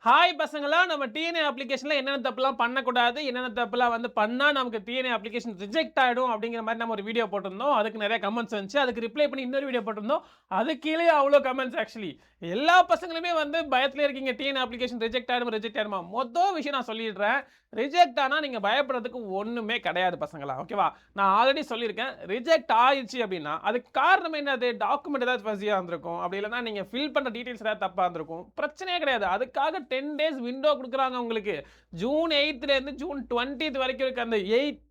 Hi பசங்களா, நம்ம DNA அப்ளிகேஷன்ல என்னென்ன தப்புலாம் பண்ணக்கூடாது, என்னென்ன தப்புலாம் வந்து பண்ணா நமக்கு டிஎன்ஏ அப்ளிகேஷன் ரிஜெக்ட் ஆயிடும் அப்படிங்கிற மாதிரி நம்ம ஒரு வீடியோ போட்டிருந்தோம். அதுக்கு நிறைய கமெண்ட்ஸ் வந்துச்சு. அதுக்கு ரிப்ளை பண்ணி இன்னொரு வீடியோ போட்டிருந்தோம். அது கீழேயே அவ்வளோ கமெண்ட்ஸ் ஆக்சுவலி. எல்லா பசங்களுமே வந்து பயத்திலே இருக்கீங்க. டிஎன்ஏ அப்ளிகேஷன் ரிஜெக்ட் ஆயிடுமா. மொதல் விஷயம் நான் சொல்லிடுறேன். ரிஜெக்ட் ஆனா நீங்க பயப்படுறதுக்கு ஒண்ணுமே கிடையாது பசங்களா. ஓகேவா? நான் ஆல்ரெடி சொல்லியிருக்கேன். ரிஜெக்ட் ஆயிடுச்சு அப்படின்னா அதுக்கு காரணம் என்னது? டாக்குமெண்ட் ஏதாவது ஃபஸியா இருந்திருக்கும். அப்படி இல்லைன்னா நீங்க ஃபில் பண்ற டீடைல்ஸ் ஏதாவது தப்பா இருந்திருக்கும். பிரச்சனையே கிடையாது. அதுக்காக 10 டேஸ் விண்டோ குடுக்குறாங்க உங்களுக்கு. ஜூன் 8ல இருந்து ஜூன் 20th வரைக்கும் இருக்க அந்த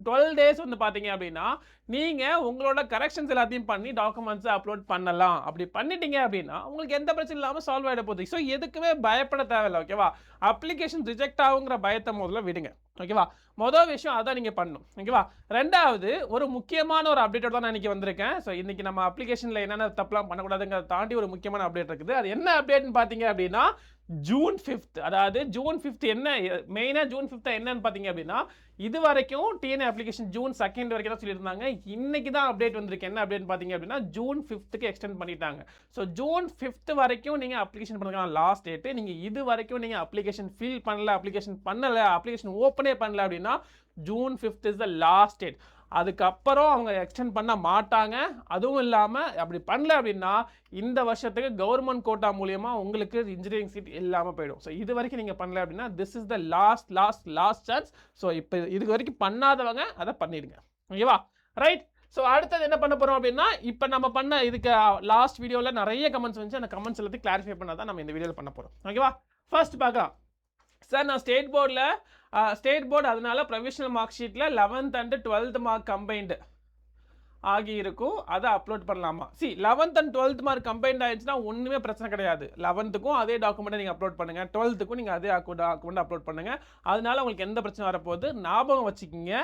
12 டேஸ் வந்து பார்த்தீங்க அப்படின்னா, நீங்க உங்களோட கரெக்ஷன்ஸ் எல்லாத்தையும் பண்ணி டாக்குமெண்ட்ஸ அப்லோட் பண்ணலாம். அப்படி பண்ணிட்டீங்க அப்படின்னா, உங்களுக்கு எந்த பிரச்சனையும் இல்லாம சால்வ் ஆயிட போகுது. ஸோ எதுக்குமே பயப்பட தேவையில்ல. ஓகேவா? அப்ளிகேஷன் ரிஜெக்ட் ஆகுங்கிற பயத்த முதல்ல விடுங்க. ஓகேவா? மொதல் விஷயம் அதான் நீங்க பண்ணணும். ஓகேவா? 2வது ஒரு முக்கியமான ஒரு அப்டேட்டோட தான் நான் இன்னைக்கு வந்திருக்கேன். ஸோ இன்னைக்கு நம்ம அப்ளிகேஷன்ல என்னென்ன தப்புலாம் பண்ணக்கூடாதுங்கிறத தாண்டி ஒரு முக்கியமான அப்டேட் இருக்குது. அது என்ன அப்டேட்ன்னு பார்த்தீங்க அப்படின்னா, ஜூன் 5th அதாவது ஜூன் 5th என்ன மெயினா ஜூன் 5th என்னன்னு பார்த்தீங்க அப்படின்னா, இதுவரைக்கும் டிஎன்ஏ அப்ளிகேஷன் ஜூன் 2nd வரைக்கும் தான் சொல்லியிருந்தாங்க. இன்னைக்கு தான் அப்டேட் வந்திருக்கு. என்ன அப்டேட்ன்னு பார்த்தீங்க அப்படின்னா, ஜூன் 5th எக்ஸ்டெண்ட் பண்ணிட்டாங்க. ஸோ ஜூன் 5th வரைக்கும் நீங்க அப்ளிகேஷன் பண்ணுறதுக்கான லாஸ்ட் டேட். நீங்க இது வரைக்கும் நீங்க அப்ளிகேஷன் ஃபில் பண்ணல, அப்ளிகேஷன் ஓப்பனே பண்ணல அப்படின்னா June 5th is the last date. அதுக்கப்புறம் அவங்க எக்ஸ்டெண்ட் பண்ண மாட்டாங்க. அதுவும் இல்லாம அப்படி பண்ணல அப்படின்னா இந்த வருஷத்துக்கு கவர்மெண்ட் கோட்டா மூலியமா உங்களுக்கு இன்ஜினியரிங் சீட் இல்லாம போயிடும். ஸோ இது வரைக்கும் நீங்க பண்ணல அப்படின்னா this is the last chance. So இப்போ இது வரைக்கும் பண்ணாதவங்க அதை பண்ணிடுங்க. ஓகேவா? ரைட். ஸோ அடுத்தது என்ன பண்ண போறோம் அப்படின்னா, இப்போ நம்ம பண்ண இதுக்கு லாஸ்ட் வீடியோவில் நிறைய கமெண்ட்ஸ் வந்துச்சு. அந்த கமெண்ட்ஸ் எல்லாத்தையும் கிளாரிஃபை பண்ண தான் நம்ம இந்த வீடியோவில் பண்ண போறோம். ஓகேவா? ஃபர்ஸ்ட் பார்க்கலாம். சார் நான் ஸ்டேட் போர்டு அதனால ப்ரொவிஷனல் மார்க் ஷீட்டில் 11th and 12th mark combined ஆகி இருக்கும். அதை அப்லோட் பண்ணலாமா? 11th and 12th mark combined ஆயிடுச்சுன்னா ஒன்றுமே பிரச்சனை கிடையாது. 11th அதே டாக்குமெண்ட்டை நீங்கள் அப்லோட் பண்ணுங்க, 12th நீங்கள் அதே டாக்குமெண்ட் அப்லோட் பண்ணுங்க. அதனால உங்களுக்கு எந்த பிரச்சனை வரப்போகுது ஞாபகம் வச்சுக்கிங்க.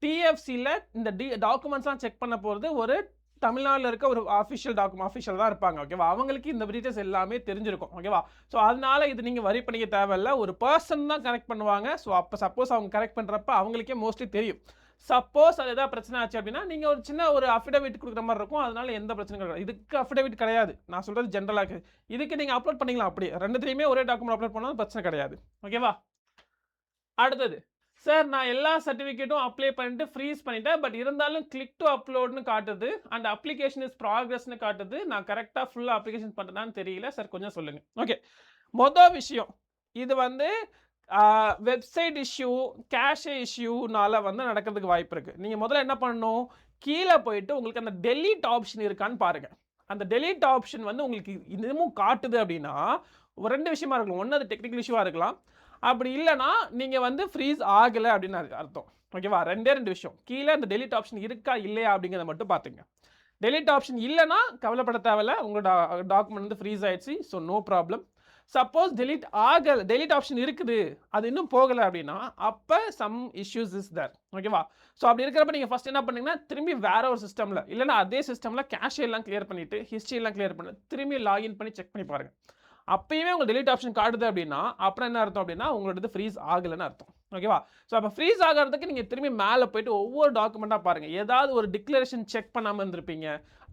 டிஎஃப்சியில் இந்த டாக்குமெண்ட்ஸ்லாம் செக் பண்ண போகிறது ஒரு தமிழ்நாட்டில் இருக்க ஒரு அஃபிஷியல் தான் இருப்பாங்க. ஓகேவா? அவங்களுக்கு இந்த டீட்டெயில்ஸ் எல்லாமே தெரிஞ்சிருக்கும். ஓகேவா? ஸோ அதனால இது நீங்கள் வரி பண்ணிக்க தேவையில்ல. ஒரு பர்சன் தான் கரெக்ட் பண்ணுவாங்க. ஸோ அப்போ சப்போஸ் அவங்க கரெக்ட் பண்ணுறப்ப அவங்களுக்கே மோஸ்ட்லி தெரியும். சப்போஸ் அது ஏதாவது பிரச்சனை ஆச்சு அப்படின்னா நீங்கள் ஒரு சின்ன ஒரு அஃபிடவிட் கொடுக்குற மாதிரி இருக்கும். அதனால எந்த பிரச்சனையும் கிடையாது. இதுக்கு அஃபிடவிட் கிடையாது. நான் சொல்கிறது ஜென்ரலாக இதுக்கு நீங்கள் அப்லோட் பண்ணிக்கலாம். அப்படி ரெண்டுத்துலையுமே ஒரே டாக்குமெண்ட் அப்லோட் பண்ணாலும் பிரச்சனை கிடையாது. ஓகேவா? அடுத்தது சார் நான் எல்லா சர்டிஃபிகேட்டும் அப்ளை பண்ணிட்டு ஃப்ரீஸ் பண்ணிட்டேன். பட் இருந்தாலும் கிளிக் டு அப்லோட்னு காட்டுது அண்ட் அப்ளிகேஷன் இஸ் ப்ராக்ரஸ்னு காட்டுது. நான் கரெக்டாக ஃபுல்லாக அப்ளிகேஷன் பண்ணுறேன்னு தெரியல சார், கொஞ்சம் சொல்லுங்கள். ஓகே, மொதல் விஷயம் இது வந்து வெப்சைட் இஷ்யூ, கேஷே இஷ்யூனால வந்து நடக்கிறதுக்கு வாய்ப்பு இருக்குது. நீங்கள் முதல்ல என்ன பண்ணணும், கீழே போயிட்டு உங்களுக்கு அந்த டெலீட் ஆப்ஷன் இருக்கான்னு பாருங்கள். அந்த டெலீட் ஆப்ஷன் வந்து உங்களுக்கு இன்னமும் காட்டுது அப்படின்னா ரெண்டு விஷயமா இருக்கலாம். ஒன்று அது டெக்னிக்கல் இஷ்யூவாக இருக்கலாம். அப்படி இல்லைனா நீங்கள் வந்து ஃப்ரீஸ் ஆகலை அப்படின்னு அர்த்தம். ஓகேவா? ரெண்டு விஷயம். கீழே அந்த டெலிட் ஆப்ஷன் இருக்கா இல்லையா அப்படிங்கிறத மட்டும் பார்த்துங்க. டெலிட் ஆப்ஷன் இல்லைனா கவலைப்பட தேவையில்ல. உங்களோட டாக்குமெண்ட் வந்து ஃப்ரீஸ் ஆயிடுச்சு. So no problem. Suppose delete option இருக்குது, அது இன்னும் போகலை அப்படின்னா அப்போ சம் இஷ்யூஸ் இஸ் தேர். ஓகேவா? ஸோ அப்படி இருக்கிறப்ப நீங்கள் ஃபஸ்ட் என்ன பண்ணீங்கன்னா திரும்பி வேற ஒரு சிஸ்டமில் இல்லைனா அதே சிஸ்டமில் கேஷ் எல்லாம் கிளியர் பண்ணிவிட்டு ஹிஸ்ட்ரி எல்லாம் கிளியர் பண்ணி திரும்பி லாகின் பண்ணி செக் பண்ணி பாருங்கள். அப்பயுமே உங்களுக்கு டெலிட் ஆப்ஷன் காட்டுது அப்படின்னா அப்புறம் என்ன அர்த்தம் அப்படின்னா உங்களோட ஃப்ரீஸ் ஆகலைன்னு அர்த்தம். ஓகேவா? ஸோ அப்போ ஃப்ரீஸ் ஆகிறதுக்கு நீங்கள் திரும்பி மேலே போயிட்டு ஒவ்வொரு டாக்குமெண்ட்டாக பாருங்கள். ஏதாவது ஒரு டிக்ளரேஷன் செக் பண்ணாமல் இருந்திருப்பீங்க,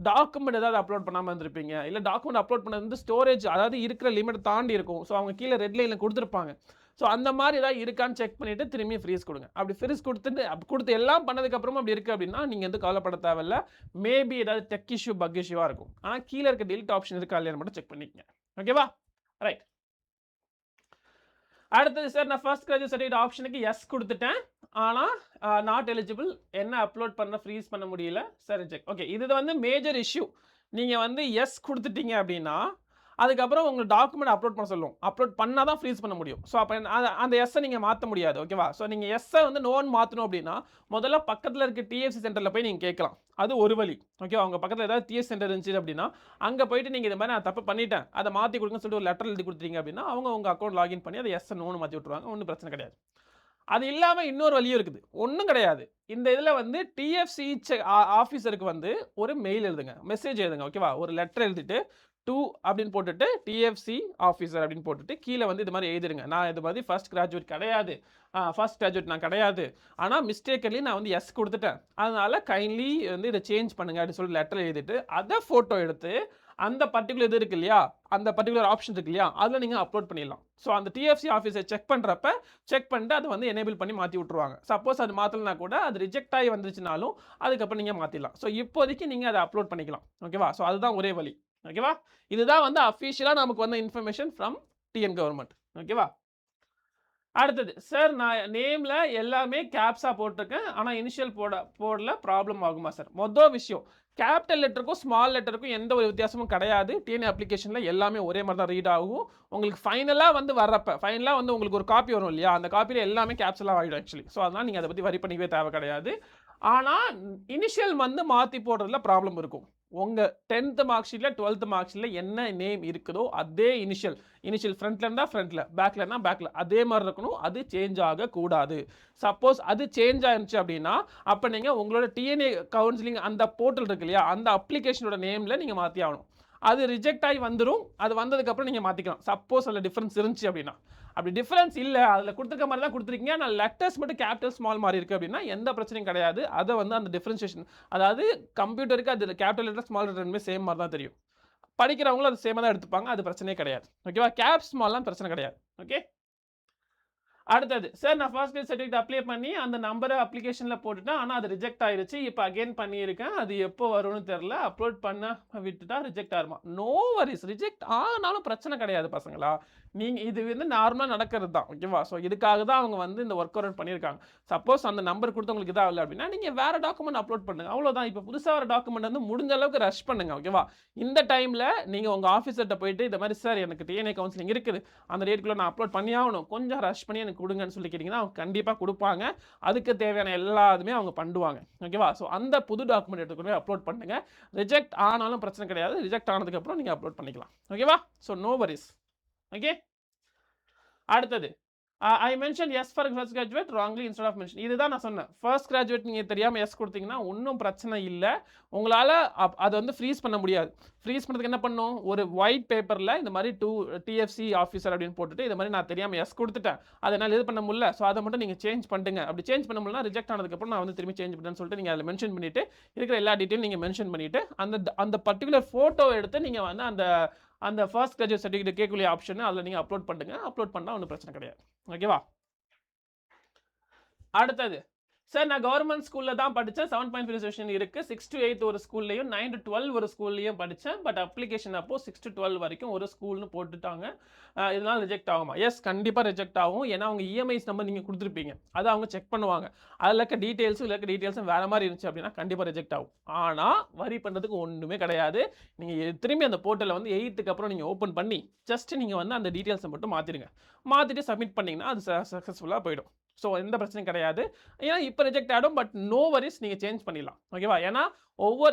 டாக்குமெண்ட் ஏதாவது அப்லோட் பண்ணாமல் இருந்திருப்பீங்க, இல்லை டாக்குமெண்ட் அப்லோட் பண்ணது வந்து ஸ்டோரேஜ் அதாவது இருக்கிற லிமிட் தாண்டி இருக்கும். ஸோ அவங்க கீழே ரெட் லைனில் கொடுத்துருப்பாங்க. ஸோ அந்த மாதிரி ஏதாவது இருக்கான்னு செக் பண்ணிவிட்டு திரும்பி ஃப்ரீஸ் கொடுங்க. அப்படி ஃப்ரீஸ் கொடுத்து எல்லாம் பண்ணதுக்கப்புறமா அப்படி இருக்குது அப்படின்னா நீங்கள் வந்து கவலைப்பட தேவையில்ல. மேபி ஏதாவது டெக் இஷ்யூ, பக் இஷ்யூவாக இருக்கும். ஆனால் கீழே இருக்க டெலிட் ஆப்ஷன் இருக்கா இல்லையான்னு மட்டும் செக் பண்ணிக்கங்க. ஓகேவா? ரைட். அடுத்தது சார் நான் ஃபர்ஸ்ட் கிராஜுவேட் சர்டிஃபிகேட் ஆப்ஷனுக்கு எஸ் கொடுத்துட்டேன். ஆனால் நாட் எலிஜிபிள், என்ன அப்லோட் பண்ண ஃப்ரீஸ் பண்ண முடியல சார், ரிஜெக்ட். ஓகே, இது வந்து மேஜர் இஷ்யூ. நீங்கள் வந்து எஸ் கொடுத்துட்டீங்க அப்படின்னா அதுக்கப்புறம் உங்கள் டாக்குமெண்ட் அப்லோட் பண்ண சொல்லும். அப்லோட் பண்ணால் தான் ஃப்ரீஸ் பண்ண முடியும். ஸோ அப்போ அந்த எஸ்ஸை நீங்கள் மாற்ற முடியாது. ஓகேவா? ஸோ நீங்கள் எஸ்ஸை வந்து நோன் மாற்றணும் அப்படின்னா முதல்ல பக்கத்தில் இருக்க டிஎஃப்சி சென்டரில் போய் நீங்கள் கேட்கலாம். அது ஒரு வழி. ஓகேவா? அவங்க பக்கத்தில் ஏதாவது டிஎஃப் சென்டர் இருந்துச்சு அப்படின்னா அங்கே போயிட்டு நீங்கள் இது மாதிரி நான் தப்பு பண்ணிட்டேன், அதை மாற்றி கொடுங்கன்னு சொல்லிட்டு ஒரு லெட்டர் எழுதி கொடுத்தீங்க அப்படின்னா அவங்க உங்கள் அக்கௌண்ட் லாகின் பண்ணி அதை எஸ்ஸை நோன் மாற்றி விட்டுருவாங்க. ஒன்றும் பிரச்சனை கிடையாது. அது இல்லாமல் இன்னொரு வழியும் இருக்குது. ஒன்றும் கிடையாது. இந்த இதில் வந்து டிஎஃப்சி ஆஃபீஸருக்கு வந்து ஒரு மெயில் எழுதுங்க, மெசேஜ் எழுதுங்க. ஓகேவா? ஒரு லெட்டர் எழுதிட்டு டூ அப்படின்னு போட்டுட்டு டிஎஃப்சி ஆஃபீஸர் அப்படின்னு போட்டுட்டு கீழே வந்து இது மாதிரி எழுதிடுங்க. நான் இது மாதிரி ஃபர்ஸ்ட் கிராஜுவேட் நான் கிடையாது, ஆனால் மிஸ்டேக்கலி நான் வந்து எஸ் கொடுத்துட்டேன், அதனால கைண்ட்லி வந்து இதை சேஞ்ச் பண்ணுங்க அப்படின்னு சொல்லி லெட்டர் எழுதிட்டு அதை ஃபோட்டோ எடுத்து அந்த பர்டிகுலர் இது இருக்கு இல்லையா, அந்த பர்டிகுலர் ஆப்ஷன் இருக்கு இல்லையா, அதில் நீங்கள் அப்லோட் பண்ணிடலாம். ஸோ அந்த டிஎஃப்சி ஆஃபீஸை செக் பண்ணுறப்ப செக் பண்ணிட்டு அதை வந்து எனேபிள் பண்ணி மாற்றி விட்ருவாங்க. சப்போஸ் அது மாற்றலனா கூட அது ரிஜெக்ட் ஆகி வந்துச்சுனாலும் அதுக்கப்புறம் நீங்கள் மாற்றிடலாம். ஸோ இப்போதைக்கு நீங்கள் அதை அப்லோட் பண்ணிக்கலாம். ஓகேவா? ஸோ அதுதான் ஒரே வழி. ஓகேவா? இதுதான் வந்து அஃபிஷியலாக நமக்கு வந்த இன்ஃபர்மேஷன் ஃப்ரம் டிஎன் கவர்மெண்ட். ஓகேவா? அடுத்தது சார், நான் நேம்ல எல்லாமே கேப்ஸா போட்டிருக்கேன். ஆனா இனிஷியல் போடல, ப்ராப்ளம் ஆகுமா சார்? மொத விஷயம், கேபிட்டல் லெட்டருக்கும் ஸ்மால் லெட்டருக்கும் எந்த ஒரு வித்தியாசமும் கிடையாது. டிஎன் அப்ளிகேஷன்ல எல்லாமே ஒரே மாதிரி தான் ரீட் ஆகும். உங்களுக்கு ஃபைனலா வந்து ஃபைனலா வந்து உங்களுக்கு ஒரு காப்பி வரும் இல்லையா, அந்த காப்பியில எல்லாமே கேப்ஸ்லாம் ஆகிடும் ஆக்சுவலி. ஸோ அதனால நீங்க அதை பத்தி வரி பண்ணிக்கவே தேவை கிடையாது. ஆனா இனிஷியல் வந்து மாத்தி போடுறதுல ப்ராப்ளம் இருக்கும். உங்க 10th மார்க் ஷீட்ல 12th மார்க் ஷீட்ல என்ன நேம் இருக்குதோ அதே இனிஷியல் ஃப்ரண்ட்ல இருந்தா ஃப்ரண்ட்ல, பேக்ல இருந்தா பேக்ல அதே மாதிரி இருக்கணும். அது சேஞ்ச் ஆக கூடாது. சப்போஸ் அது சேஞ்ச் ஆயிருச்சு அப்படின்னா அப்ப நீங்க உங்களோட டிஎன்ஏ கவுன்சிலிங் அந்த போர்ட்டல் இருக்கு இல்லையா, அந்த அப்ளிகேஷனோட நேம்ல நீங்க மாத்தி ஆகணும். அது ரிஜெக்ட் ஆகி வந்துடும். அது வந்ததுக்கு அப்புறம் நீங்க மாத்திக்கலாம். சப்போஸ் அதுல டிஃபரன்ஸ் இருந்துச்சு அப்படின்னா. அப்படி டிஃபரன்ஸ் இல்ல, அதுல கொடுத்துருக்க மாதிரி தான் கொடுத்துருக்கீங்க, ஆனால் லெட்டர்ஸ் மட்டும் கேபிட்டல் ஸ்மால் மாறி இருக்கு அப்படின்னா எந்த பிரச்சனையும் கிடையாது. அதை வந்து அந்த டிஃபரன்சியேஷன், அதாவது கம்ப்யூட்டருக்கு அது கேபிட்டல் லெட்டர் ஸ்மால் லெட்டர் ரெண்டுமே சேம் மாதிரி தான் தெரியும். படிக்கிறவங்களும் அது சேமாக தான் எடுத்துப்பாங்க. அது பிரச்சனையே கிடையாது. ஓகேவா? கேப் ஸ்மால்லாம் பிரச்சனை கிடையாது. ஓகே. அடுத்தது சார், நான் ஃபர்ஸ்ட் கிரேட் சர்டிஃபிகேட் அப்ளை பண்ணி அந்த நம்பரை அப்ளிகேஷனில் போட்டுட்டேன். ஆனால் அது ரிஜெக்ட் ஆயிருச்சு. இப்போ அகைன் பண்ணியிருக்கேன். அது எப்போ வரும்னு தெரில. அப்லோட் பண்ண விட்டுட்டா ரிஜெக்ட் ஆகுமா? No worries. ரிஜெக்ட் ஆனாலும் பிரச்சனை கிடையாது பசங்களா. நீங்கள் இது வந்து நார்மலாக நடக்கிறது தான். ஓகேவா? ஸோ இதுக்காக தான் அவங்க வந்து இந்த ஒர்க் அவுட் பண்ணியிருக்காங்க. சப்போஸ் அந்த நம்பர் கொடுத்து உங்களுக்கு இதாக இல்லை அப்படின்னா நீங்கள் வேறு டாக்குமெண்ட் அப்லோட் பண்ணுங்க. அவ்வளோதான். இப்போ புதுசாக ஒரு டாக்குமெண்ட் வந்து முடிஞ்ச அளவுக்கு ரஷ் பண்ணுங்க. ஓகேவா? இந்த டைமில் நீங்கள் உங்கள் ஆஃபீஸர்கிட்ட போயிட்டு இந்த மாதிரி சார் எனக்கு டிஎன்ஏ கவுன்சிலிங் இருக்குது, அந்த டேட்டுக்குள்ளே நான் அப்லோட் பண்ணி ஆகணும், கொஞ்சம் ரஷ் பண்ணி எனக்கு கொடுங்கன்னு சொல்லி கேட்டிங்கன்னா அவங்க கண்டிப்பாக கொடுப்பாங்க. அதுக்கு தேவையான எல்லாத்துமே அவங்க பண்ணுவாங்க. ஓகேவா? ஸோ அந்த புது டாக்குமெண்ட் எடுத்துக்கொண்டு அப்லோட் பண்ணுங்க. ரிஜெக்ட் ஆனாலும் பிரச்சனை கிடையாது. ரிஜெக்ட் ஆனதுக்கப்புறம் நீங்கள் அப்லோட் பண்ணிக்கலாம். ஓகேவா? So no worries. ஓகே. அடுத்தது, I mention S for first graduate wrongly instead of mention. இதுதான் நான் சொன்னேன். ஃபர்ஸ்ட் கிராஜுவேட் நீங்கள் தெரியாமல் எஸ் கொடுத்தீங்கன்னா ஒன்றும் பிரச்சனை இல்லை. உங்களால் அதை வந்து ஃப்ரீஸ் பண்ண முடியாது. ஃப்ரீஸ் பண்ணுறதுக்கு என்ன பண்ணணும், ஒரு ஒயிட் பேப்பரில் இந்த மாதிரி டிஎஃப்சி ஆஃபீஸர் அப்படின்னு போட்டுட்டு இது மாதிரி நான் தெரியாமல் எஸ் கொடுத்துட்டேன், அதனால் இது பண்ண முடியல, ஸோ அதை மட்டும் நீங்கள் சேஞ்ச் பண்ணுங்க. அப்படி சேஞ்ச் பண்ண முடியல, ரிஜெக்ட் ஆனதுக்கப்புறம் நான் வந்து திரும்பி சேஞ்ச் பண்ணேன்னு சொல்லிட்டு நீங்கள் அதில் மென்ஷன் பண்ணிவிட்டு இருக்கிற எல்லா டீட்டெயிலும் நீங்கள் மென்ஷன் பண்ணிவிட்டு அந்த பர்டிகுலர் ஃபோட்டோ எடுத்து நீங்கள் வந்து அந்த ஃபர்ஸ்ட் கிராஜுவேட் சர்டிஃபிகேட் கேட்கக்கூடிய ஆப்ஷன் அதில் நீங்கள் அப்லோட் பண்ணுங்க. அப்லோட் பண்ணால் ஒன்றும் பிரச்சனை கிடையாது. ஓகேவா? அடுத்தது சார், நான் கவர்மெண்ட் ஸ்கூலில் தான் படித்தேன். 7.5 ரிசர்வேஷன் இருக்குது. 6 to 8 ஒரு ஸ்கூல்லையும் 9 to 12 ஒரு ஸ்கூல்லையும் படித்தேன். பட் அப்ளிகேஷன் அப்போ 6 to 12 வரைக்கும் ஒரு ஸ்கூல்னு போட்டுட்டாங்க. இதனால் ரிஜெக்ட் ஆகுமா? எஸ், கண்டிப்பாக ரிஜெக்ட் ஆகும். ஏன்னா அவங்க இஎம்ஐஸ் நம்பர் நீங்கள் கொடுத்துருப்பீங்க, அதை அவங்க செக் பண்ணுவாங்க. அதில் இருக்க டீட்டெயில்ஸும் வேறு மாதிரி இருந்துச்சு அப்படின்னா கண்டிப்பாக ரிஜெக்ட் ஆகும். ஆனால் வரி பண்ணுறதுக்கு ஒன்றுமே கிடையாது. நீங்கள் திரும்பி அந்த போர்ட்டலில் வந்து 8th அப்புறம் நீங்கள் ஓப்பன் பண்ணி ஜஸ்ட் நீங்கள் வந்து அந்த டீட்டெயில்ஸை மட்டும் மாற்றிடுங்க. மாற்றிட்டு சப்மிட் பண்ணிங்கன்னா அது சக்ஸஸ்ஃபுல்லாக போயிடும். ஸோ எந்த பிரச்சனையும் கிடையாது. ஏன்னா இப்போ ரிஜெக்ட் ஆகிடும். பட் நோ வரிஸ், நீங்கள் சேஞ்ச் பண்ணிடலாம். ஓகேவா? ஏன்னா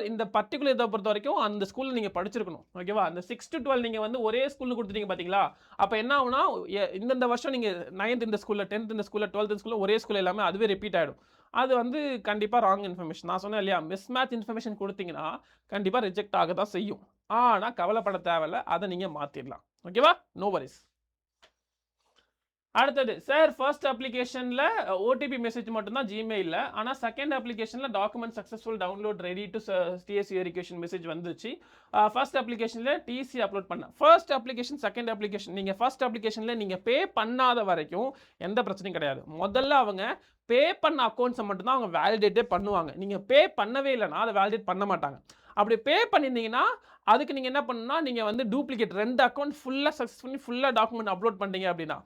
இந்த பர்டிகுலர் இதை பொறுத்த வரைக்கும் அந்த ஸ்கூலில் நீங்கள் படிச்சிருக்கணும். ஓகேவா? அந்த 6 to 12 நீங்கள் வந்து ஒரே ஸ்கூலில் கொடுத்துட்டீங்க பார்த்தீங்களா, அப்போ என்ன ஆகுனா இந்த வருஷம் நீங்கள் 9th இந்த ஸ்கூலில், 10th இந்த ஸ்கூலில், 12th இந்த ஸ்கூலில் ஒரே ஸ்கூல் எல்லாமே அதுவே ரிப்பீட் ஆகிடும். அது வந்து கண்டிப்பாக ராங் இன்ஃபர்மேஷன். நான் சொன்னேன் இல்லையா, மிஸ்மேட்ச் இன்ஃபர்மேஷன் கொடுத்தீங்கன்னா கண்டிப்பாக ரிஜெக்ட் ஆக தான் செய்யும். ஆனால் கவலைப்பட தேவையில்லை, அதை நீங்கள் மாற்றிடலாம். ஓகேவா? No worries. அடுத்தது சார், ஃபர்ஸ்ட் அப்ளிகேஷனில் ஓடிபி மெசேஜ் மட்டும்தான் ஜிமெயிலில், ஆனால் செகண்ட் அப்ளிகேஷனில் document successful download ready to DSC verification message வந்துச்சு. ஃபர்ஸ்ட் அப்ளிகேஷனில் டிசி அப்லோட் பண்ணேன். ஃபர்ஸ்ட் அப்ளிகேஷன் செகண்ட் அப்ளிகேஷன் நீங்கள் ஃபர்ஸ்ட் அப்ளிகேஷனில் நீங்கள் பே பண்ணாத வரைக்கும் எந்த பிரச்சனையும் கிடையாது. முதல்ல அவங்க பே பண்ண அக்கௌண்ட்ஸை மட்டும்தான் அவங்க வேலிடேட்டே பண்ணுவாங்க. நீங்கள் பே பண்ணவே இல்லைனா அதை வேலிடேட் பண்ண மாட்டாங்க. அப்படி பே பண்ணியிருந்தீங்கன்னா அதுக்கு நீங்கள் என்ன பண்ணணும்னா, நீங்கள் வந்து டூப்ளிகேட் 2 அக்கௌண்ட் ஃபுல்லாக சக்ஸஸ்ஃபுல்லி ஃபுல்லாக டாக்குமெண்ட் அப்லோட் பண்ணிட்டீங்க அப்படின்னா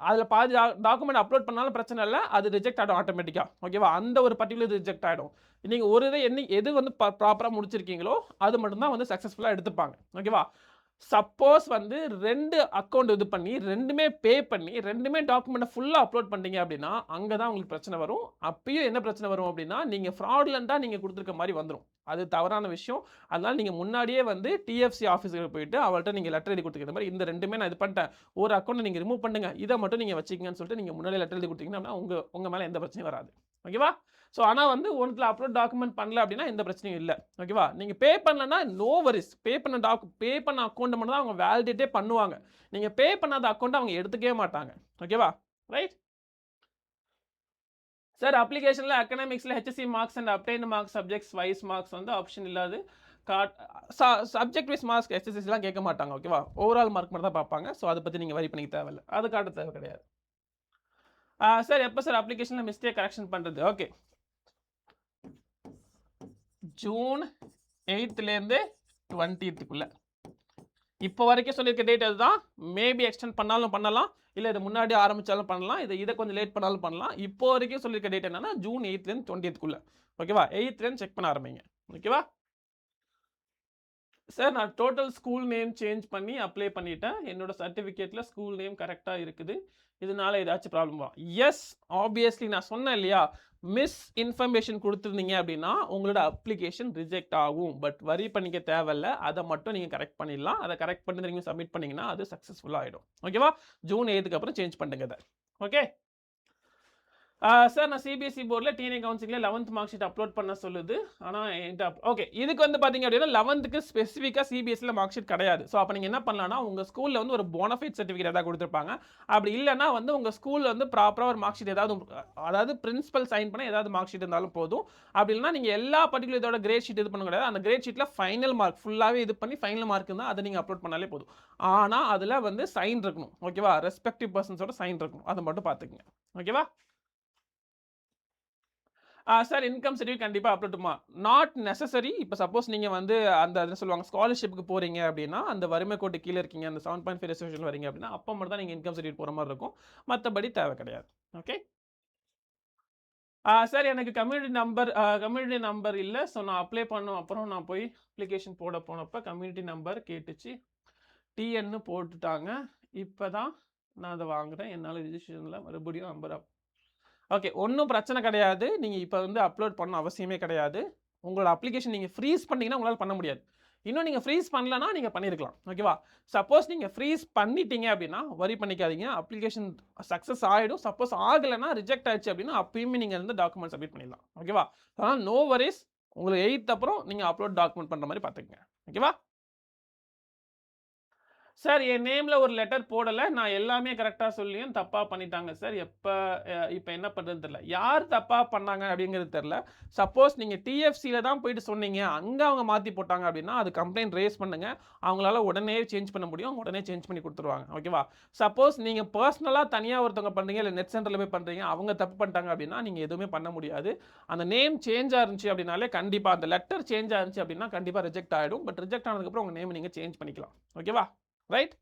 அதில் பாதி டாக்குமெண்ட் அப்லோட் பண்ணாலும் பிரச்சனை இல்லை, அது ரிஜெக்ட் ஆகிடும் ஆட்டோமேட்டிக்காக. ஓகேவா? அந்த ஒரு பர்டிகுலர் ரிஜெக்ட் ஆகிடும். நீங்கள் ஒரு இதை எது வந்து ப்ராப்பராக முடிச்சிருக்கீங்களோ அது மட்டும்தான் வந்து சக்ஸஸ்ஃபுல்லாக எடுத்துப்பாங்க. ஓகேவா? சப்போஸ் வந்து 2 அக்கௌண்ட் இது பண்ணி 2மே பே பண்ணி 2மே டாக்குமெண்ட்டை ஃபுல்லாக அப்லோட் பண்ணிட்டீங்க அப்படின்னா அங்கே தான் உங்களுக்கு பிரச்சனை வரும். அப்பயும் என்ன பிரச்சனை வரும் அப்படின்னா, நீங்கள் ஃப்ராட்லெண்ட்டாக நீங்கள் கொடுத்துருக்க மாதிரி வந்துடும். அது தவறான விஷயம். அதனால் நீங்கள் முன்னாடியே வந்து டிஎஃப்சி ஆஃபீஸுக்கு போயிட்டு அவள்கிட்ட நீங்கள் லெட்டர் எழுதி கொடுத்துக்கிற மாதிரி இந்த 2மே நான் இது பண்ணிட்டேன், ஒரு அக்கௌண்ட்டை நீங்கள் ரிமூவ் பண்ணுங்கள், இதை மட்டும் நீங்கள் வச்சுக்கங்கன்னு சொல்லிட்டு நீங்கள் முன்னாடியே லெட்டர் எழுதி கொடுத்தீங்கன்னா உங்கள் மேலே எந்த பிரச்சனையும் வராது. ஓகேவா? ஸோ ஆனால் வந்து ஒன்றில் அப்லோட் டாக்குமெண்ட் பண்ணல அப்படின்னா எந்த பிரச்சனையும் இல்லை. ஓகேவா? நீங்கள் பே பண்ணலன்னா நோ வரிஸ். பே பண்ண அக்கௌண்ட்டை மட்டும் தான் அவங்க வேலிடேட்டே பண்ணுவாங்க. நீங்கள் பே பண்ணாத அக்கௌண்ட்டை அவங்க எடுத்துக்கவே மாட்டாங்க. ஓகேவா? ரைட். சார், அப்ளிகேஷனில் அகடமிக்ஸில் HSC marks and obtained marks subjects wise marks வந்து ஆப்ஷன் இல்லாது சப்ஜெக்ட் வைஸ் மார்க்ஸ் எஸ்எஸ்சிலாம் கேட்க மாட்டாங்க. ஓகேவா? ஓவரால் மார்க் மட்டும் தான் பார்ப்பாங்க. ஸோ அதை பற்றி நீங்கள் வரி பண்ணிக்க தேவையில்லை. அது காட்ட தேவை கிடையாது. சார் எப்போ சார் அப்ளிகேஷனில் மிஸ்டேக் கரெக்ஷன் பண்ணுறது? ஓகே, ஜூன் 8லேருந்து 20க்குள்ள இப்போ வரைக்கும் சொல்லியிருக்க டேட் அதுதான். மேபி எக்ஸ்டெண்ட் பண்ணாலும் பண்ணலாம், இல்லை இது முன்னாடி ஆரம்பித்தாலும் பண்ணலாம், இதை கொஞ்சம் லேட் பண்ணாலும் பண்ணலாம். இப்போ வரைக்கும் சொல்லியிருக்க டேட் என்னன்னா ஜூன் 8லேருந்து 20க்குள்ள. ஓகேவா? 8லேருந்து செக் பண்ண ஆரம்பிங்க. ஓகேவா சார்? நான் டோட்டல் ஸ்கூல் நேம் சேஞ்ச் பண்ணி அப்ளை பண்ணிட்டேன். என்னோட சர்டிஃபிகேட்டில் ஸ்கூல் நேம் கரெக்டாக இருக்குது. இதனால ஏதாச்சும் ப்ராப்ளமா? எஸ், ஆப்வியஸ்லி நான் சொன்னேன் இல்லையா, மிஸ் இன்ஃபர்மேஷன் கொடுத்துருந்தீங்க அப்படின்னா உங்களோட அப்ளிகேஷன் ரிஜெக்ட் ஆகும். பட் வரி பண்ணிக்க தேவையில்ல, அதை மட்டும் நீங்கள் கரெக்ட் பண்ணிடலாம். அதை கரெக்ட் பண்ணி நீங்கள் சப்மிட் பண்ணிங்கன்னா அது சக்ஸஸ்ஃபுல்லாக ஆகிடும். ஓகேவா? ஜூன் 8க்கு அப்புறம் சேஞ்ச் பண்ணுங்க அதை. ஓகே சார், நான் சிபிஎஸ்சி போர்டில் டிஎன்ஏ கவுன்சிலிங்கில் 11th மார்க் ஷீட் அப்லோட் பண்ண சொல்லுது. ஆனால் ஓகே, இதுக்கு வந்து பார்த்தீங்க அப்படின்னா 11க்கு ஸ்பெசிஃபிக்காக சிபிஎஸ்சியில் மார்க் ஷீட் கிடையாது. ஸோ அப்போ நீங்கள் என்ன பண்ணலாம்னா உங்கள் ஸ்கூலில் வந்து ஒரு போனஃபைட் சர்டிஃபிகேட் ஏதாவது கொடுத்துருப்பாங்க. அப்படி இல்லைன்னா வந்து உங்கள் ஸ்கூலில் வந்து ப்ராப்பராக ஒரு மார்க் ஷீட் ஏதாவது, அதாவது பிரின்சிபல் சைன் பண்ண ஏதாவது மார்க் ஷீட் இருந்தாலும் போதும். அப்படி இல்லைனா நீங்கள் எல்லா பர்டிகுலர் இதோட கிரேட் ஷீட் இது பண்ண கிடையாது. அந்த கிரேட் ஷீட்டில் ஃபைனல் மார்க் ஃபுல்லாகவே இது பண்ணி ஃபைனல் மார்க் இருந்தால் அதை நீங்கள் அப்லோட் பண்ணாலே போதும். ஆனால் அதில் வந்து சைன் இருக்கணும். ஓகேவா? ரெஸ்பெக்டிவ் பர்சன்ஸோட சைன் இருக்கணும். அதை மட்டும் பார்த்துக்குங்க. ஓகேவா? சார், இன்கம் சர்டிஃபிகேட் கண்டிப்பாக அப்லோடுமா? Not necessary. இப்போ சப்போஸ் நீங்கள் வந்து அந்த என்ன சொல்லுவாங்க, ஸ்காலர்ஷிப்புக்கு போகிறீங்க அப்படின்னா, அந்த வறுமை கோட்டு கீழே இருக்கீங்க, அந்த 7.5 ரெசர்வேஷன் வரீங்க அப்படின்னா அப்போ மட்டும் தான் நீங்கள் இன்கம் சர்டிஃபிகேட் போகிற மாதிரி இருக்கும். மற்றபடி தேவை கிடையாது. ஓகே சார், எனக்கு கம்யூனிட்டி நம்பர் இல்லை. ஸோ நான் அப்ளை பண்ண அப்புறம் நான் போய் அப்ளிகேஷன் போட போனப்போ கம்யூனிட்டி நம்பர் கேட்டுச்சு. டிஎன்னு போட்டுட்டாங்க. இப்போ தான் நான் அதை வாங்குகிறேன். என்னால் ரிஜிஸ்ட்ரேஷனில் மறுபடியும் நம்பர் ஓகே, ஒன்றும் பிரச்சனை கிடையாது. நீங்கள் இப்போ வந்து அப்லோட் பண்ண அவசியமே கிடையாது. உங்களோட அப்ளிகேஷன் நீங்கள் ஃப்ரீஸ் பண்ணிங்கன்னா உங்களால் பண்ண முடியாது. இன்னும் நீங்கள் ஃப்ரீஸ் பண்ணலன்னா நீங்கள் பண்ணியிருக்கலாம். ஓகேவா? சப்போஸ் நீங்கள் ஃப்ரீஸ் பண்ணிட்டீங்க அப்படின்னா வரி பண்ணிக்காதீங்க. அப்ளிகேஷன் சக்ஸஸ் ஆகிடும். சப்போஸ் ஆகலைன்னா ரிஜெக்ட் ஆயிடுச்சு அப்படின்னா அப்பயுமே நீங்கள் வந்து டாக்குமெண்ட் சப்மிட் பண்ணிடலாம். ஓகேவா? அதனால் நோ வரிஸ். உங்களுக்கு 8th அப்புறம் நீங்கள் அப்லோட் டாக்குமெண்ட் பண்ணுற மாதிரி பார்த்துக்கங்க. ஓகேவா? சார், என் நேமில் ஒரு லெட்டர் போடலை. நான் எல்லாமே கரெக்டாக சொல்லியும் தப்பாக பண்ணிட்டாங்க சார். இப்போ என்ன பண்ணுறதுன்னு தெரில. யார் தப்பாக பண்ணாங்க அப்படிங்கிறது தெரில. சப்போஸ் நீங்கள் டிஎஃப்சியில் தான் போயிட்டு சொன்னீங்க, அங்கே அவங்க மாற்றி போட்டாங்க அப்படின்னா அது கம்ப்ளைண்ட் ரேஸ் பண்ணுங்கள். அவங்களால உடனே சேஞ்ச் பண்ண முடியும். அவங்க உடனே சேஞ்ச் பண்ணி கொடுத்துருவாங்க. ஓகேவா? சப்போஸ் நீங்கள் பர்சனலாக தனியாக ஒருத்தவங்க பண்ணுறீங்க, இல்லை நெட் சென்டரில் போய் பண்ணுறீங்க, அவங்க தப்பு பண்ணிட்டாங்க அப்படின்னா நீங்கள் எதுவுமே பண்ண முடியாது. அந்த நேம் சேஞ்ச் ஆயிருந்துச்சு அப்படின்னாலே கண்டிப்பாக, அந்த லெட்டர் சேஞ்ச் ஆயிருந்துச்சு அப்படின்னா கண்டிப்பாக ரிஜெக்ட் ஆகிடும். பட் ரிஜெக்ட் ஆனதுக்கப்புறம் உங்கள் நேம் நீங்கள் சேஞ்ச் பண்ணிக்கலாம். ஓகேவா? ரைட்?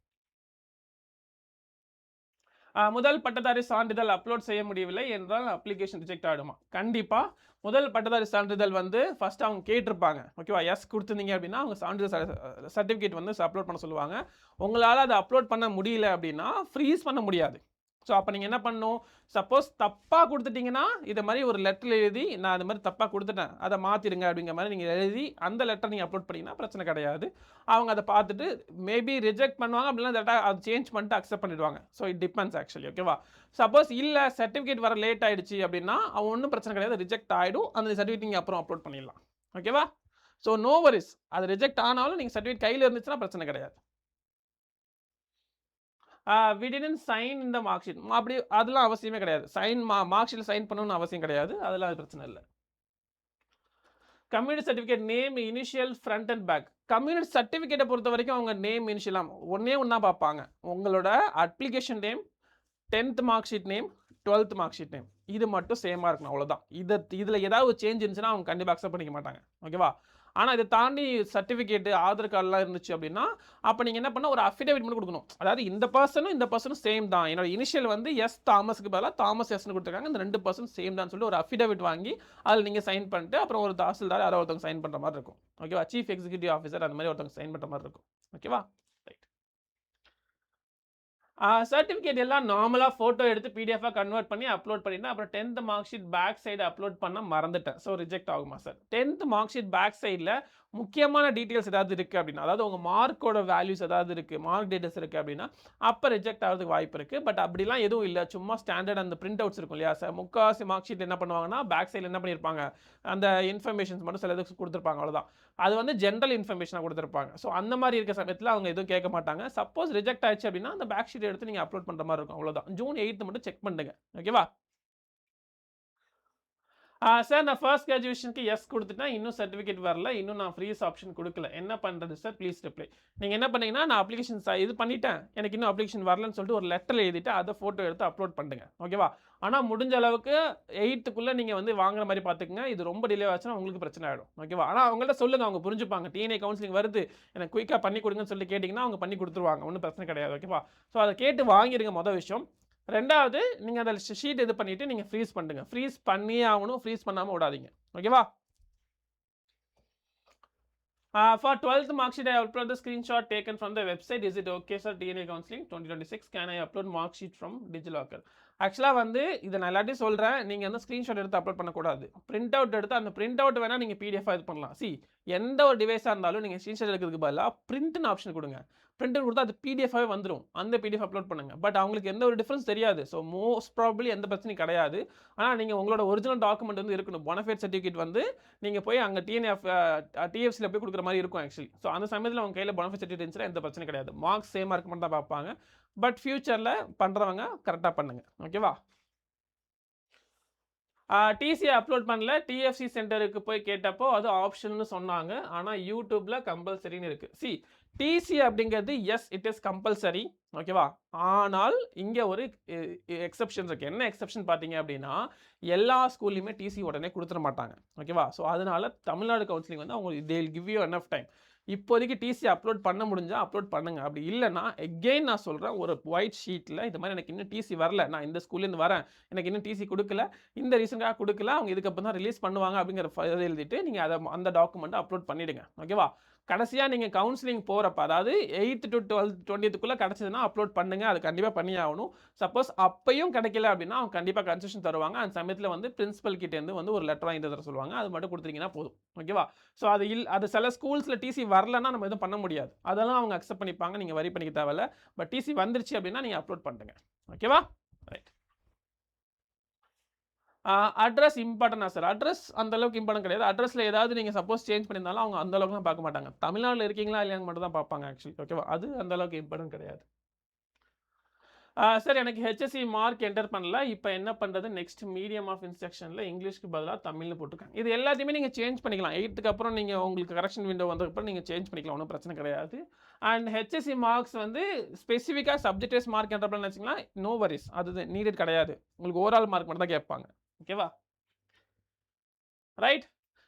முதல் பட்டதாரி சான்றிதழ் அப்லோட் செய்ய முடியவில்லை என்றால் அப்ளிகேஷன் ரிஜெக்ட் ஆகிடுமா? கண்டிப்பாக. முதல் பட்டதாரி சான்றிதழ் வந்து ஃபர்ஸ்ட் அவங்க கேட்டிருப்பாங்க. ஓகேவா? எஸ் கொடுத்துருந்தீங்க அப்படின்னா அவங்க சான்றிதழ் சர்டிஃபிகேட் வந்து அப்லோட் பண்ண சொல்லுவாங்க. உங்களால் அதை அப்லோட் பண்ண முடியல அப்படின்னா ஃப்ரீஸ் பண்ண முடியாது. ஸோ அப்போ நீங்கள் என்ன பண்ணணும்? சப்போஸ் தப்பாக கொடுத்துட்டிங்கன்னா இதை மாதிரி ஒரு லெட்டர் எழுதி, நான் அது மாதிரி தப்பாக கொடுத்துட்டேன், அதை மாற்றிடுங்க அப்படிங்கிற மாதிரி நீங்கள் எழுதி அந்த லெட்டர் நீங்கள் அப்லோட் பண்ணிங்கன்னா பிரச்சனை கிடையாது. அவங்க அதை பார்த்துட்டு மேபி ரிஜெக்ட் பண்ணுவாங்க, அப்படின்னா டேட்டா அது சேஞ்ச் பண்ணிட்டு அக்செப்ட் பண்ணிடுவாங்க. So it depends actually. ஓகேவா? சப்போஸ் இல்லை சர்டிஃபிகேட் வர லேட் ஆகிடுச்சு அப்படின்னா அவன் ஒன்றும் பிரச்சனை கிடையாது, ரிஜெக்ட் ஆகிடும். அந்த சர்டிஃபிகேட் நீங்கள் அப்புறம் அப்லோட் பண்ணிடலாம். ஓகேவா? So no worries. அது ரிஜெக்ட் ஆனாலும் நீங்கள் சர்டிஃபிகேட் கையில் இருந்துச்சுன்னா பிரச்சனை கிடையாது. வி டிடன்ட் சைன் இந்த மார்க் ஷீட். அப்படி அதெல்லாம் அவசியமே கிடையாது. மார்க் ஷீட்டில் சைன் பண்ணணும்னு அவசியம் கிடையாது. அதெல்லாம் பிரச்சனை இல்லை. Community certificate name initial front and back. Community சர்டிஃபிகேட்டை பொறுத்த வரைக்கும் அவங்க நேம் இனிஷியலாம் ஒன்றா பார்ப்பாங்க. உங்களோட application name, 10th mark sheet name, 12th mark sheet name, இது மட்டும் சேமாக இருக்கணும். அவ்வளோதான். இதில் ஏதாவது சேஞ்ச் இருந்துச்சுன்னா அவங்க கண்டிப்பாக அக்செப்ட் பண்ணிக்க மாட்டாங்க. ஓகேவா? ஆனால் இதை தாண்டி சர்டிஃபிகேட்டு, ஆதார் கார்டெலாம் இருந்துச்சு அப்படின்னா அப்போ நீங்கள் என்ன பண்ணால் ஒரு அஃபிடேவிட் மட்டும் கொடுக்கணும். அதாவது இந்த பர்சனும் சேம் தான், என்னோட இனிஷியல் வந்து எஸ் தாமஸ்க்கு பதிலாக தாமஸ் எஸ்ன்னு கொடுத்துருக்காங்க, இந்த 2 பர்சன் சேம் தான் சொல்லி ஒரு அஃபிடேவிட் வாங்கி அதில் நீங்கள் சைன் பண்ணிட்டு அப்புறம் ஒரு தாசில்தார் யாரோ ஒருத்தவங்க சைன் பண்ணுற மாதிரி இருக்கும். ஓகேவா? சீஃப் எக்ஸிக்யூட்டிவ் ஆஃபீஸர் அந்த மாதிரி ஒருத்தவங்க சைன் பண்ணுற மாதிரி இருக்கும். ஓகேவா? ரைட். சர்டிஃபிகேட் எல்லாம் நார்மலாக ஃபோட்டோ எடுத்து பிடிஎஃபாக கன்வெர்ட் பண்ணி அப்லோட் பண்ணிட்டேன். அப்புறம் 10th mark sheet back side upload பண்ண மறந்துட்டேன். ஸோ ரிஜெக்ட் ஆகுமா sir? 10th mark sheet back சைடில் முக்கியமான டீட்டெயில்ஸ் ஏதாவது இருக்குது அப்படின்னா, அதாவது உங்கள் மார்க்கோட வேல்யூஸ் ஏதாவது இருக்குது, மார்க் டீட்டெயில்ஸ் இருக்குது அப்படின்னா அப்போ ரிஜெக்ட் ஆகிறதுக்கு வாய்ப்பு இருக்குது. பட் அப்படிலாம் எதுவும் இல்லை. சும்மா ஸ்டாண்டர்ட் அந்த பிரிண்ட் அவுட்ஸ் இருக்கும் இல்லையா சார், முக்கால்வாசி மார்க் ஷீட் என்ன பண்ணுவாங்கன்னா பேக் சைடில் என்ன பண்ணியிருப்பாங்க, அந்த இன்ஃபர்மேஷன்ஸ் மட்டும் சில இதுக்கு கொடுத்துருப்பாங்க. அவ்வளோதான். அது வந்து ஜென்ரல் இன்ஃபர்மேஷனாக கொடுத்துருப்பாங்க. ஸோ அந்த மாதிரி இருக்க சமயத்தில் அவங்க எதுவும் கேட்க மாட்டாங்க. சப்போஸ் ரிஜெக்ட் ஆயிடுச்சு அப்படின்னா அந்த பேக் ஷீட் எடுத்து நீங்கள் அப்லோட் பண்ணுற மாதிரி இருக்கும். அவ்வளோதான். ஜூன் 8 மட்டும் செக் பண்ணுங்க. ஓகேவா? சார் நான் ஃபர்ஸ்ட் கிராஜுவேஷனுக்கு எஸ் கொடுத்துட்டேன், இன்னும் சர்டிஃபிகேட் வரல, இன்னும் நான் ஃப்ரீஸ் ஆப்ஷன் கொடுக்கல, என்ன பண்ணுறது சார், ப்ளீஸ் ரிப்ளை. நீங்கள் என்ன பண்ணீங்கன்னா, நான் அப்ளிகேஷன் இது பண்ணிட்டேன், எனக்கு இன்னும் அப்ளிகேஷன் வரலன்னு சொல்லிட்டு ஒரு லெட்டர் எழுதிட்டு அதை ஃபோட்டோ எடுத்து அப்லோட் பண்ணுங்க, ஓகேவா. ஆனால் முடிஞ்ச அளவுக்கு 8th நீங்கள் வந்து வாங்குற மாதிரி பார்த்துக்குங்க. இது ரொம்ப டிலே ஆச்சுன்னா உங்களுக்கு பிரச்சனை ஆகிடும், ஓகேவா. ஆனால் அவங்கள்ட்ட சொல்லுங்கள், அவங்க புரிஞ்சுப்பாங்க. டிஎன்ஏ கவுன்சிலிங் வருது, எனக்கு குயிக்காக பண்ணி கொடுங்கன்னு சொல்லி கேட்டிங்கன்னா அவங்க பண்ணி கொடுத்துருவாங்க, ஒன்றும் பிரச்சனை கிடையாது, ஓகேவா. ஸோ அதை கேட்டு வாங்கிடுங்க மொதல் விஷயம். ரெண்டாவது, நீங்கள் அதில் ஷீட் இது பண்ணிவிட்டு நீங்கள் ஃப்ரீஸ் பண்ணுங்க. ஃப்ரீஸ் பண்ணியே ஆகணும், ஃப்ரீஸ் பண்ணாமல் விடாதீங்க, ஓகேவா. For 12th mark sheet, I upload the screenshot taken from the website. Is it okay, sir? DNA counseling 2026. Can I upload mark sheet from DigiLocker? ஆக்சுவலாக வந்து இதை நான் எல்லாத்தையும் சொல்கிறேன், நீங்கள் வந்து ஸ்க்ரீன்ஷாட் எடுத்து அப்லோட் பண்ணக்கூடாது. பிரிண்ட் அவுட் எடுத்து அந்த பிரிண்ட் அவுட் வேணால் நீங்கள் பிடிஎஃபாக இது பண்ணலாம். எந்த ஒரு டிவைஸாக இருந்தாலும் நீங்கள் ஸ்க்ரீன்ஷாட் எடுக்கிறதுக்கு பதிலாக பிரிண்ட்னு ஆப்ஷன் கொடுங்க. பிரிண்ட் கொடுத்தா அது பிடிஎஃபாகவே வந்துடும், அந்த பிடிஎஃப் அப்லோட் பண்ணுங்கள். பட் அவங்களுக்கு எந்த ஒரு டிஃப்ரென்ஸ் தெரியாது. ஸோ மோஸ்ட் ப்ராபப்ளி எந்த பிரச்சனையும் கிடையாது. ஆனால் நீங்கள் உங்களோட ஒரிஜினல் டாக்குமெண்ட் வந்து இருக்கணும். போனஃபைட் சர்டிஃபிகேட் வந்து நீங்கள் போய் அங்கே டிஎஃப்சியில் போய் கொடுக்குற மாதிரி இருக்கும் ஆக்சுவலி. ஸோ அந்த சமயத்தில் அவங்க கையில் போனஃபைட் சர்டிஃபிகேட் இருந்துச்சுன்னா எந்த பிரச்சனையும் கிடையாது. மார்க்ஸ் சேமாக இருக்க மட்டும் தான் பார்ப்பாங்க. பட் ஃபியூச்சரில் பண்ணுறவங்க கரெக்டாக பண்ணுங்க, ஓகேவா. டிசியை அப்லோட் பண்ணல, டிஎஃப்சி சென்டருக்கு போய் கேட்டப்போ அது ஆப்ஷன்னு சொன்னாங்க. ஆனால் யூடியூப்பில் கம்பல்சரின்னு இருக்குது. டிசி அப்படிங்கிறது எஸ் இட் இஸ் கம்பல்சரி, ஓகேவா. ஆனால் இங்கே ஒரு எக்ஸப்ஷன் இருக்குது. என்ன எக்ஸப்ஷன் பார்த்தீங்க அப்படின்னா, எல்லா ஸ்கூல்லையுமே டிசி உடனே கொடுத்துட மாட்டாங்க, ஓகேவா. ஸோ அதனால தமிழ்நாடு கவுன்சிலிங் வந்து அவங்க they will give you enough time. இப்போதைக்கு டிசி அப்லோட் பண்ண முடிஞ்சால் அப்லோட் பண்ணுங்கள். அப்படி இல்லைனா எகெயின் நான் சொல்கிறேன், ஒரு ஒயிட் ஷீட்டில் இது மாதிரி எனக்கு இன்னும் டிசி வரல, நான் இந்த ஸ்கூல்லேருந்து வரேன், எனக்கு இன்னும் டிசி கொடுக்கல, இந்த ரீசனுக்காக கொடுக்கல, அவங்க இதுக்கப்புறம் தான் ரிலீஸ் பண்ணுவாங்க அப்படிங்கிற எழுதிட்டு நீங்கள் அதை அந்த டாக்குமெண்ட்டை அப்லோட் பண்ணிவிடுங்க, ஓகேவா. கடைசியாக நீங்கள் கவுன்சிலிங் போகிறப்ப, அதாவது 8th to 12th 20th கிடச்சதுன்னா upload பண்ணுங்கள். அது கண்டிப்பாக பண்ணி ஆகணும். சப்போஸ் அப்பையும் கிடைக்கல அப்படின்னா அவங்க கண்டிப்பாக கன்செஷன் தருவாங்க. அந்த சமயத்தில் வந்து பிரின்சிபல் கிட்டேருந்து வந்து ஒரு லெட்டர் வாங்கி தர சொல்லுவாங்க. அது மட்டும் கொடுத்துட்டீங்கன்னா போதும், ஓகேவா. ஸோ அது சில ஸ்கூல்ஸில் டிசி வரலன்னா நம்ம எதுவும் பண்ண முடியாது. அதெல்லாம் அவங்க அக்செப்ட் பண்ணிப்பாங்க, நீங்கள் வரி பண்ணிக்க தேவையில்ல. பட் டிசி வந்துருச்சு அப்படின்னா நீங்கள் அப்லோட் பண்ணுங்க, ஓகேவா. ரைட். அட்ரஸ் இம்பார்ட்டன்டா சார்? அட்ரஸ் அந்த அளவுக்கு இம்பார்ட்டன்ட் கிடையாது. அட்ரஸில் ஏதாவது நீங்கள் சப்போஸ் சேஞ்ச் பண்ணியிருந்தாலும் அவங்க அந்த அளவுக்குலாம் பார்க்க மாட்டாங்க. தமிழ்நாட்டில் இருக்கீங்களா இல்லையான்னு மட்டும் தான் பார்ப்பாங்க ஆக்சுவலி, ஓகேவா. அது அந்த அளவுக்கு இம்பார்ட்டன்ட் கிடையாது. சார் எனக்கு ஹெச்எஸ்சி மார்க் என்டர் பண்ணல, இப்போ என்ன பண்ணுறது, நெக்ஸ்ட் மீடியம் ஆஃப் இன்ஸ்ட்ரக்ஷனில் இங்கிலீஷ்க்கு பதிலாக தமிழ்னு போட்டுருக்காங்க. இது எல்லாத்தையுமே நீங்கள் சேஞ்ச் பண்ணிக்கலாம். 8th அப்புறம் நீங்கள் உங்களுக்கு கரெக்ஷன் விண்டோ வந்ததுக்கப்புறம் நீங்கள் சேஞ்ச் பண்ணிக்கலாம், ஒன்றும் பிரச்சனை கிடையாது. அண்ட் ஹெச்எஸ்சி மார்க்ஸ் வந்து ஸ்பெசிஃபிக்காக சப்ஜெக்ட் வைஸ் மார்க் என்டர் பண்ணலன்னு வச்சிங்களா, நோ வரிஸ், அது நீடட் கிடையாது. உங்களுக்கு ஓவரால் மார்க் மட்டும் தான் கேட்பாங்க, ஓகேவா. ரைட்.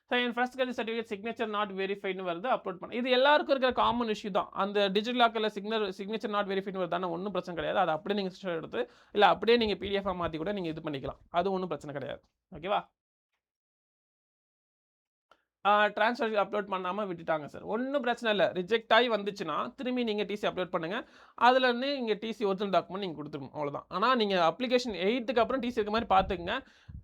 ஸோ என் first graduate certificate signature not வெரிஃபைட்னு வருது, அப்லோட் பண்ண. இது எல்லாருக்கும் இருக்கிற காமன் இஷ்யூ தான். அந்த டிஜிட்டல் லாக்கரில் சிக்னேச்சர் நாட் வெரிஃபைட்னு வருதானே, ஒன்றும் பிரச்சனை கிடையாது. அதை அப்படியே நீங்கள் ஸ்கிரீன்ஷாட் எடுத்து இல்லை அப்படியே நீங்கள் பிடிஎஃபாக மாற்றி கூட நீங்கள் இது பண்ணிக்கலாம், அது ஒன்றும் பிரச்சனை கிடையாது, ஓகேவா. ட்ரான்ஸ்ஃபர் அப்லோட் பண்ணாமல் விட்டுட்டாங்க சார். ஒன்றும் பிரச்சனை இல்லை. ரிஜெக்ட் ஆகி வந்துச்சுன்னா திரும்பி நீங்கள் டிசி அப்லோட் பண்ணுங்கள். அதுலேருந்து இங்கே டிசி ஒரிஜினல் டாக்குமெண்ட் நீங்கள் கொடுத்துருங்க, அவ்வளோதான். ஆனால் நீங்கள் அப்ளிகேஷன் 8th அப்புறம் டிசி இருக்க மாதிரி பார்த்துக்குங்க.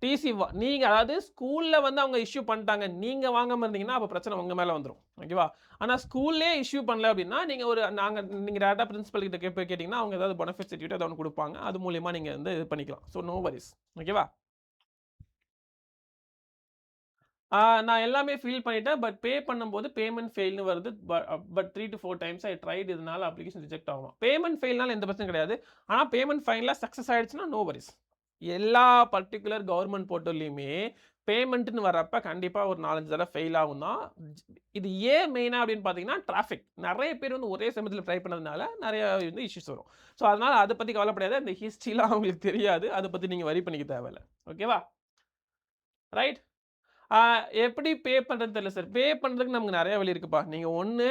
டிசி நீங்கள் அதாவது ஸ்கூலில் வந்து அவங்க இஷ்யூ பண்ணிட்டாங்க, நீங்கள் வாங்காமல் இருந்தீங்கன்னா அப்போ பிரச்சனை உங்கள் மேலே வந்துடும், ஓகேவா. ஆனால் ஸ்கூல்லே இஷ்யூ பண்ணல அப்படின்னா நீங்கள் டேரெக்டாக பிரின்சிபல் கிட்ட போய் கேட்டிங்கன்னா அவங்க ஏதாவது பெனிஃபிட் சர்டிஃபிகேட் ஏதாவது ஒன்று கொடுப்பாங்க, அது மூலியமாக நீங்கள் வந்து இது பண்ணிக்கலாம். ஸோ நோ வரிஸ், ஓகேவா. நான் எல்லாமே ஃபில் பண்ணிட்டேன். பட் பே பண்ணும்போது பேமெண்ட் ஃபெயில்னு வருது. But 3 to 4 times I tried, இதனால அப்ளிகேஷன் ரிஜெக்ட் ஆகும். பேமெண்ட் ஃபெயில்னால எந்த பிரச்சனையும் கிடையாது. ஆனால் பேமெண்ட் ஃபைனலாக சக்ஸஸ் ஆகிடுச்சுன்னா நோ வரிஸ். எல்லா பர்டிகுலர் கவர்மெண்ட் போர்ட்டல்லையுமே பேமெண்ட்னு வரப்போ கண்டிப்பாக ஒரு 4-5 தடவை ஃபெயில் ஆகும் தான். இது ஏன் மெயினாக அப்படின்னு பார்த்தீங்கன்னா டிராஃபிக். நிறைய பேர் வந்து ஒரே சமயத்தில் ட்ரை பண்ணதுனால நிறைய வந்து இஷ்யூஸ் வரும். ஸோ அதனால் அதை பற்றி கவலைப்படாது. இந்த ஹிஸ்ட்ரிலாம் அவங்களுக்கு தெரியாது, அதை பற்றி நீங்கள் வரி பண்ணிக்க தேவையில்லை, ஓகேவா. ரைட். எப்படி பே பண்ணுறதுன்னு தெரியல சார். பே பண்ணுறதுக்கு நமக்கு நிறைய வழி இருக்குப்பா. நீங்கள் ஒன்று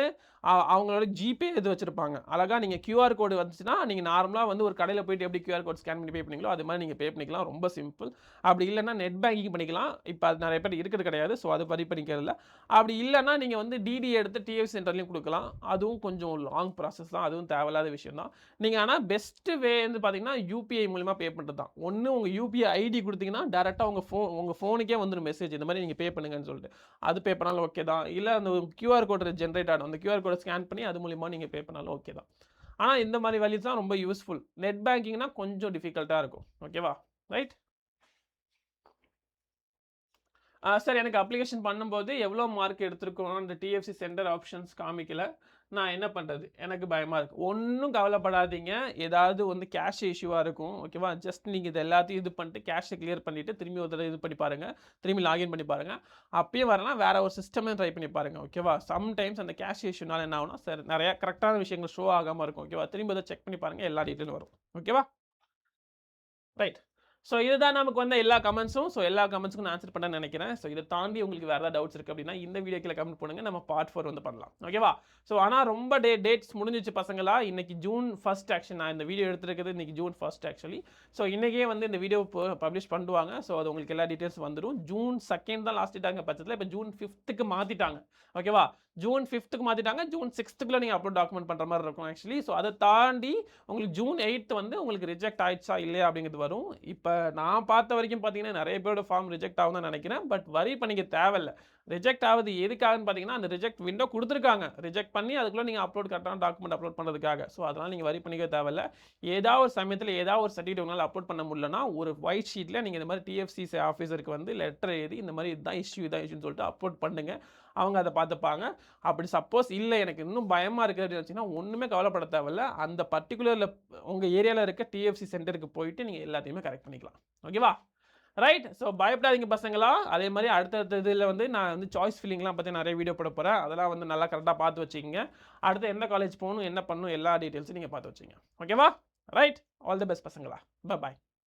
அவங்களோட ஜிபே இது வச்சுருப்பாங்க. அழகாக நீங்கள் கியூஆர் கோடு வந்துச்சுன்னா நீங்கள் நார்மலாக வந்து ஒரு கடையில் போயிட்டு எப்படி கியூஆர் கோட் ஸ்கேன் பண்ணி பே பண்ணிங்களோ அது மாதிரி நீங்கள் பே பண்ணிக்கலாம், ரொம்ப சிம்பிள். அப்படி இல்லைன்னா நெட் பேங்கிங் பண்ணிக்கலாம். இப்போ அது நிறைய பேர் இருக்கிறது கிடையாது, ஸோ அது படி பண்ணிக்கிறதில்ல. அப்படி இல்லைன்னா நீங்கள் வந்து டிடி எடுத்து டிஎஃப் சென்டர்லையும் கொடுக்கலாம். அதுவும் கொஞ்சம் லாங் ப்ராசஸ் தான், அதுவும் தேவையில்லாத விஷயம் தான். நீங்கள் ஆனால் பெஸ்ட்டு வே வந்து பார்த்தீங்கன்னா யூபிஐ மூலிமா பே பண்ணுறது தான். ஒன்று உங்கள் யூபிஐ ஐடி கொடுத்தீங்கன்னா டேரெக்டாக உங்கள் ஃபோனுக்கே வந்துடும் மெசேஜ், இந்த மாதிரி நீங்கள் பே பண்ணுங்கன்னு சொல்லிட்டு. அது பே பண்ணாலும் ஓகே தான். இல்லை அந்த கியூஆர் கோட் ஜென்ரேட் ஆகும், அந்த கியூஆர் கோடை ஸ்கேன் பண்ணி அது மூலிமா நீங்கள் பே பண்ணாலும் ஓகே தான். ஆனால் இந்த மாதிரி வழி தான் ரொம்ப யூஸ்ஃபுல். நெட் பேங்கிங்னா கொஞ்சம் டிஃபிகல்ட்டாக இருக்கும், ஓகேவா. ரைட். சார் எனக்கு அப்ளிகேஷன் பண்ணும்போது எவ்வளோ மார்க் எடுத்திருக்கோம் அந்த டிஎஃப்சி சென்டர் ஆப்ஷன்ஸ் காமிக்கல. நான் என்ன பண்றது? எனக்கு பயமா இருக்கு. ஒண்ணும் கவலைப்படாதீங்க. ஏதாவது வந்து கேஷ் இஷ்யூவா இருக்கும். ஓகேவா? ஜஸ்ட் நீங்க இது எல்லாத்தையும் இது பண்ணிட்டு கேஷ கிளியர் பண்ணிட்டு, திரும்பி ஒரு தடவ இது பண்ணி பாருங்க. திரும்பி லாகின் பண்ணி பாருங்க. அப்பயும் வரலனா வேற ஒரு சிஸ்டமே ட்ரை பண்ணி பாருங்க. ஓகேவா? சம்டைம்ஸ் அந்த கேஷ் இஷ்யூனால என்ன ஆகும்னா, நெறைய கரெக்ட்டான விஷயங்கள் ஷோ ஆகாம இருக்கும். ஓகேவா? திரும்பி அத செக் பண்ணி பாருங்க. எல்லா டீட்டெயிலும் வரும். ஓகேவா? ரைட். ஸோ இதுதான் நமக்கு வந்த எல்லா கமெண்ட்ஸும். ஸோ எல்லா கமெண்ட்ஸ்க்கும் நான் ஆன்சர் பண்ணேன்னு நெனைக்கிறேன். ஸோ இத தாண்டி உங்களுக்கு வேற ஏதாவது டவுட்ஸ் இருக்கு அப்டின்னா, இந்த வீடியோ கீழ கமெண்ட் பண்ணுங்க. நம்ம பார்ட் 4 வந்து பண்ணலாம். ஓகேவா? ஸோ ஆனா ரொம்ப டேட்ஸ் முடிஞ்சிருச்சு பசங்களா. இன்னைக்கு ஜூன் 1 ஆக்சுவலி நான் இந்த வீடியோ எடுத்திருக்கிறது இன்னைக்கு ஜூன் 1 ஆக்சுவலி. ஸோ இன்னைக்கே வந்து இந்த வீடியோ பப்ளிஷ் பண்ணிடுவாங்க. ஸோ அது உங்களுக்கு எல்லா டீட்டெயில்ஸ் வந்துரும். ஜூன் 2 தான் லாஸ்ட் டேட்டாங்க பட்சத்துல இப்ப ஜூன் 5க்கு மாத்திட்டாங்க. ஓகேவா? ஜூன் 5க்கு மாத்திட்டாங்க. ஜூன் 6க்குள்ள நீங்க அப்லோட் டாக்குமெண்ட் பண்ற மாரி இருக்கும் ஆக்சுவலி. ஸோ அத தாண்டி உங்களுக்கு ஜூன் 8 வந்து உங்களுக்கு ரிஜெக்ட் ஆயிடுச்சா இல்லையா அப்படிங்கிறது வரும். இப்ப நான் பார்த்த வரைக்கும் பார்த்தீங்கன்னா, நெறைய பேரோட ஃபார்ம் ரிஜெக்ட் ஆகும் தான் நெனைக்கிறேன். பட் வொரி பண்ணிக்க தேவையில்ல. ரிஜெக்ட் ஆவுது எதுக்காகன்னு பார்த்தீங்கன்னா, அந்த ரிஜெக்ட் விண்டோ குடுத்துருக்காங்க. ரிஜெக்ட் பண்ணி அதுக்குள்ள நீங்க கரெக்ட்டான டாக்குமெண்ட் அப்லோட் பண்றதுக்காக. ஸோ அதனால நீங்க வொரி பண்ணிக்க தேவையில்ல. ஏதாவது ஒரு சமயத்துல ஏதாவது ஒரு சர்டிஃபிகேட் உங்களால அப்லோட் பண்ண முடியலன்னா, ஒரு ஒயிட் ஷீட்ல நீங்க இந்த மாரி டிஎஃப்சிசி ஆஃபீசருக்கு வந்து லெட்டர் எழுதி இந்த மாரி இதான் இஷ்யூன்னு சொல்லிட்டு அப்லோட் பண்ணுங்க. அவங்க அத பார்த்துப்பாங்க. அப்படி சப்போஸ் இல்ல எனக்கு இன்னும் பயமா இருக்கு அப்படின்னு நினைச்சீங்கன்னா, ஒண்ணுமே கவலைப்பட தேவையில்ல. அந்த பர்ட்டிகுலர்ல உங்க ஏரியால இருக்க டிஎஃப்சி சென்டருக்கு போயிட்டு நீங்க எல்லாத்தையுமே கரெக்ட் பண்ணிக்கலாம். ஓகேவா? ரைட். ஸோ பயப்படாதீங்க பசங்களா. அதே மாரி அடுத்தடுத்த இதில வந்து நான் வந்து சாய்ஸ் ஃபில்லிங்லாம் பத்தி நெறைய வீடியோ போட போறேன். அதெல்லாம் வந்து நல்லா கரெக்ட்டா பார்த்து வச்சுக்கங்க. அடுத்து எந்த காலேஜ் போணும், என்ன பண்ணணும் எல்லா டீட்டெயில்ஸும் நீங்க பார்த்து வச்சுக்கங்க. ஓகேவா? ரைட். ஆல் தி பெஸ்ட் பசங்களா. பாய்.